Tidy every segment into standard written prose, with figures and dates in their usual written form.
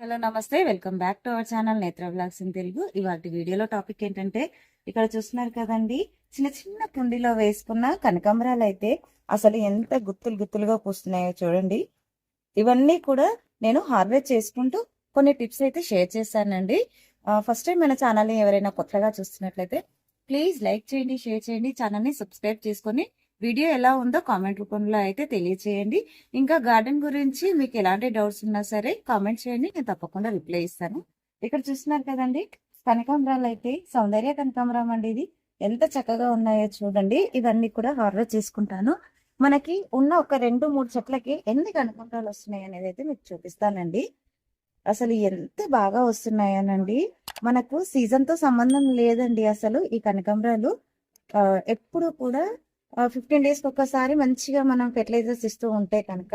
Hello నమస్తే, welcome back to our channel నేత్ర vlogs in Telugu. ఇవాటి వీడియోలో టాపిక్ ఏంటంటే, ఇక్కడ చూస్తున్నారు కదండి, చిన్న చిన్న కుండీలో వేసుకున్న కనకాంబరాలు అయితే అసలు ఎంత గుత్తులు గుత్తులుగా పూస్తున్నాయో చూడండి. ఇవన్నీ కూడా నేను హార్వెస్ట్ చేసుకుంటూ కొన్ని టిప్స్ అయితే షేర్ చేశానండి. ఫస్ట్ టైం మన ఛానల్ని ఎవరైనా కొత్తగా చూస్తున్నట్లయితే ప్లీజ్ లైక్ చేయండి, షేర్ చేయండి, ఛానల్ని సబ్స్క్రైబ్ చేసుకొని వీడియో ఎలా ఉందో కామెంట్ రూపంలో అయితే తెలియచేయండి. ఇంకా గార్డెన్ గురించి మీకు ఎలాంటి డౌట్స్ ఉన్నా సరే కామెంట్ చేయండి, నేను తప్పకుండా రిప్లై ఇస్తాను. ఇక్కడ చూస్తున్నారు కదండి, కనకాంబరాలు అయితే సౌందర్య కనకాంబరం అండి. ఇది ఎంత చక్కగా ఉన్నాయో చూడండి. ఇవన్నీ కూడా హార్వెస్ట్ చేసుకుంటాను. మనకి ఉన్న ఒక 2-3 చెట్లకి ఎన్ని కనకాంబరాలు వస్తున్నాయి అనేది అయితే మీకు చూపిస్తానండి. అసలు ఎంత బాగా వస్తున్నాయనండి. మనకు సీజన్ తో సంబంధం లేదండి. అసలు ఈ కనకాంబరాలు ఎప్పుడు కూడా 15 డేస్కి ఒక్కసారి మంచిగా మనం ఫెర్టిలైజర్స్ ఇస్తూ ఉంటే కనుక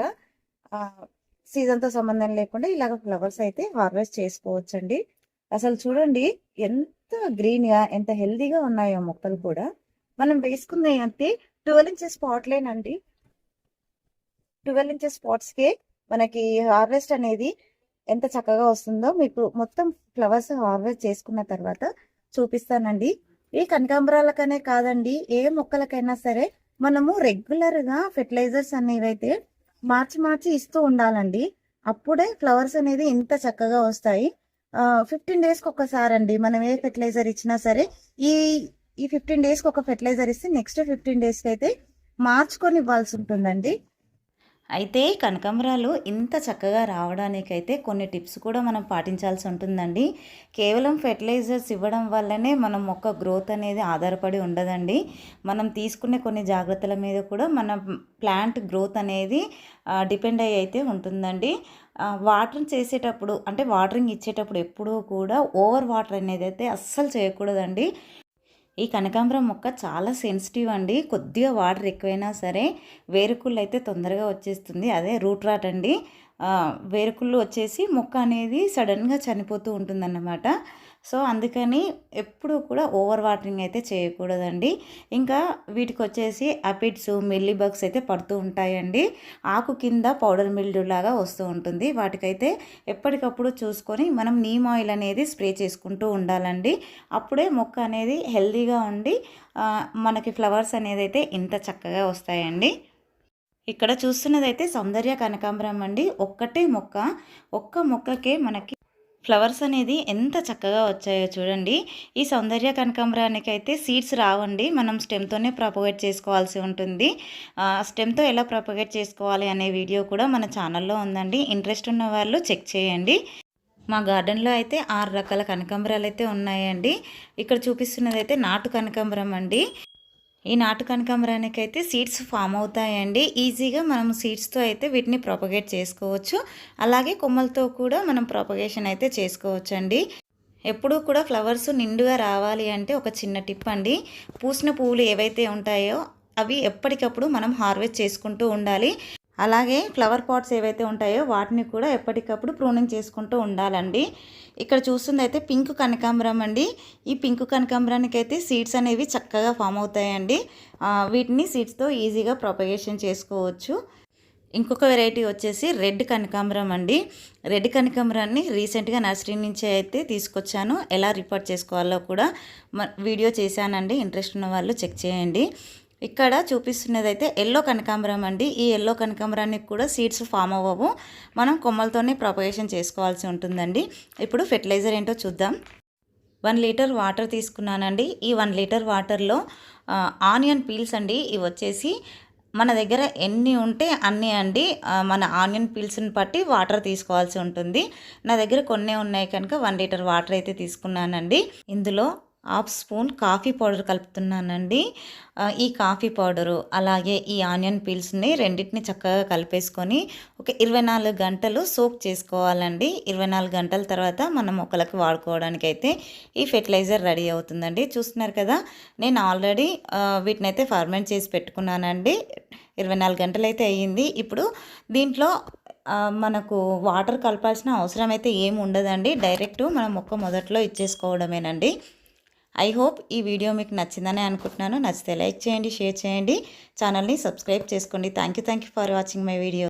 సీజన్తో సంబంధం లేకుండా ఇలాగ ఫ్లవర్స్ అయితే హార్వెస్ట్ చేసుకోవచ్చండి. అసలు చూడండి ఎంత గ్రీన్గా, ఎంత హెల్దీగా ఉన్నాయో మొక్కలు కూడా. మనం వేసుకున్నాయి అంటే 12 ఇంచెస్ స్పాట్లేనండి. 12 ఇంచెస్ స్పాట్స్కే మనకి హార్వెస్ట్ అనేది ఎంత చక్కగా వస్తుందో మీకు మొత్తం ఫ్లవర్స్ హార్వెస్ట్ చేసుకున్న తర్వాత చూపిస్తానండి. ఈ కనకాంబరాలకనే కాదండి, ఏ మొక్కలకైనా సరే మనము రెగ్యులర్గా ఫెర్టిలైజర్స్ అనేవి అయితే మార్చి ఇస్తూ ఉండాలండి. అప్పుడే ఫ్లవర్స్ అనేది ఇంత చక్కగా వస్తాయి. 15 డేస్కి ఒక్కసారి అండి మనం ఏ ఫెర్టిలైజర్ ఇచ్చినా సరే, ఈ ఈ 15 డేస్కి ఒక ఫెర్టిలైజర్ ఇస్తే నెక్స్ట్ 15 డేస్కి అయితే మార్చుకొని ఇవ్వాల్సి ఉంటుందండి. అయితే కనకాంబరాలు ఇంత చక్కగా రావడానికైతే కొన్ని టిప్స్ కూడా మనం పాటించాల్సి ఉంటుందండి. కేవలం ఫెర్టిలైజర్స్ ఇవ్వడం వల్లనే మన మొక్క గ్రోత్ అనేది ఆధారపడి ఉండదండి. మనం తీసుకునే కొన్ని జాగ్రత్తల మీద కూడా మన ప్లాంట్ గ్రోత్ అనేది డిపెండ్ అయ్యి అయితే ఉంటుందండి. వాటరింగ్ చేసేటప్పుడు అంటే వాటరింగ్ ఇచ్చేటప్పుడు ఎప్పుడూ కూడా ఓవర్ వాటర్ అనేది అయితే అస్సలు చేయకూడదండి. ఈ కనకాంబరం మొక్క చాలా సెన్సిటివ్ అండి. కొద్దిగా వాటర్ ఎక్కువైనా సరే వేరుకుళ్ళు అయితే తొందరగా వచ్చేస్తుంది. అదే రూట్ రాట్ అండి. వేరుకుళ్ళు వచ్చేసి మొక్క అనేది సడన్గా చనిపోతూ ఉంటుందన్నమాట. సో అందుకని ఎప్పుడూ కూడా ఓవర్ వాటరింగ్ అయితే చేయకూడదండి. ఇంకా వీటికి వచ్చేసి అపిడ్స్, మిల్లీ బగ్స్ అయితే పడుతూ ఉంటాయండి. ఆకు కింద పౌడర్ మిల్డ్యూ లాగా వస్తూ ఉంటుంది. వాటికైతే ఎప్పటికప్పుడు చూసుకొని మనం నీమ్ ఆయిల్ అనేది స్ప్రే చేసుకుంటూ ఉండాలండి. అప్పుడే మొక్క అనేది హెల్దీగా ఉండి మనకి ఫ్లవర్స్ అనేది అయితే ఇంత చక్కగా వస్తాయండి. ఇక్కడ చూస్తున్నదైతే సౌందర్య కనకాంబరం అండి. ఒక్క మొక్కకే మనకి ఫ్లవర్స్ అనేది ఎంత చక్కగా వచ్చాయో చూడండి. ఈ సౌందర్య కనకాంబరానికి అయితే సీడ్స్ రావండి. మనం స్టెమ్తోనే ప్రొపగేట్ చేసుకోవాల్సి ఉంటుంది. స్టెమ్తో ఎలా ప్రొపగేట్ చేసుకోవాలి అనే వీడియో కూడా మన ఛానల్లో ఉందండి. ఇంట్రెస్ట్ ఉన్న వాళ్ళు చెక్ చేయండి. మా గార్డెన్లో అయితే 6 రకాల కనకాంబరాలు అయితే ఉన్నాయండి. ఇక్కడ చూపిస్తున్నది అయితే నాటు కనకాంబరం అండి. ఈ నాటు కనకాంబరానికి అయితే సీడ్స్ ఫామ్ అవుతాయండి. ఈజీగా మనం సీడ్స్తో అయితే వీటిని ప్రొపగేట్ చేసుకోవచ్చు. అలాగే కొమ్మలతో కూడా మనం ప్రొపగేషన్ అయితే చేసుకోవచ్చు అండి. ఎప్పుడూ కూడా ఫ్లవర్స్ నిండుగా రావాలి అంటే ఒక చిన్న టిప్ అండి. పూసిన పువ్వులు ఏవైతే ఉంటాయో అవి ఎప్పటికప్పుడు మనం హార్వెస్ట్ చేసుకుంటూ ఉండాలి. అలాగే ఫ్లవర్ పాట్స్ ఏవైతే ఉంటాయో వాటిని కూడా ఎప్పటికప్పుడు ప్రూనింగ్ చేసుకుంటూ ఉండాలండి. ఇక్కడ చూస్తుంది అయితే పింక్ కనకాంబరం అండి. ఈ పింక్ కనకాంబరానికి అయితే సీడ్స్ అనేవి చక్కగా ఫామ్ అవుతాయండి. వీటిని సీడ్స్తో ఈజీగా ప్రొపగేషన్ చేసుకోవచ్చు. ఇంకొక వెరైటీ వచ్చేసి రెడ్ కనకాంబరం అండి. రెడ్ కనకాంబరాన్ని రీసెంట్గా నర్సరీ నుంచి అయితే తీసుకొచ్చాను. ఎలా రిపోర్ట్ చేసుకోవాలో కూడా వీడియో చేశానండి. ఇంట్రెస్ట్ ఉన్న వాళ్ళు చెక్ చేయండి. ఇక్కడ చూపిస్తున్నది అయితే ఎల్లో కనకాంబరం అండి. ఈ ఎల్లో కనకాంబరానికి కూడా సీడ్స్ ఫామ్ అవ్వవు. మనం కొమ్మలతోనే ప్రొపగేషన్ చేసుకోవాల్సి ఉంటుందండి. ఇప్పుడు ఫెర్టిలైజర్ ఏంటో చూద్దాం. 1 లీటర్ వాటర్ తీసుకున్నానండి. ఈ 1 లీటర్ వాటర్లో ఆనియన్ పీల్స్ అండి. ఇవి వచ్చేసి మన దగ్గర ఎన్ని ఉంటే అన్నీ అండి. మన ఆనియన్ పీల్స్ని బట్టి వాటర్ తీసుకోవాల్సి ఉంటుంది. నా దగ్గర కొన్నే ఉన్నాయి కనుక 1 లీటర్ వాటర్ అయితే తీసుకున్నానండి. ఇందులో 1/2 స్పూన్ కాఫీ పౌడర్ కలుపుతున్నానండి. ఈ కాఫీ పౌడరు అలాగే ఈ ఆనియన్ పీల్స్ని రెండింటిని చక్కగా కలిపేసుకొని ఒక 24 గంటలు సోక్ చేసుకోవాలండి. 24 గంటల తర్వాత మన మొక్కలకి వాడుకోవడానికి అయితే ఈ ఫెర్టిలైజర్ రెడీ అవుతుందండి. చూస్తున్నారు కదా, నేను ఆల్రెడీ వీటినైతే ఫర్మెంట్ చేసి పెట్టుకున్నానండి. 24 గంటలు అయితే అయ్యింది. ఇప్పుడు దీంట్లో మనకు వాటర్ కలపాల్సిన అవసరం అయితే ఏమి ఉండదండి. డైరెక్ట్ మనం మొక్క మొదట్లో ఇచ్చేసుకోవడమేనండి. ఐ హోప్ ఈ వీడియో మీకు నచ్చిందని అనుకుంటున్నాను. నచ్చితే లైక్ చేయండి, షేర్ చేయండి, ఛానల్ని సబ్స్క్రైబ్ చేసుకోండి. Thank you for watching my video.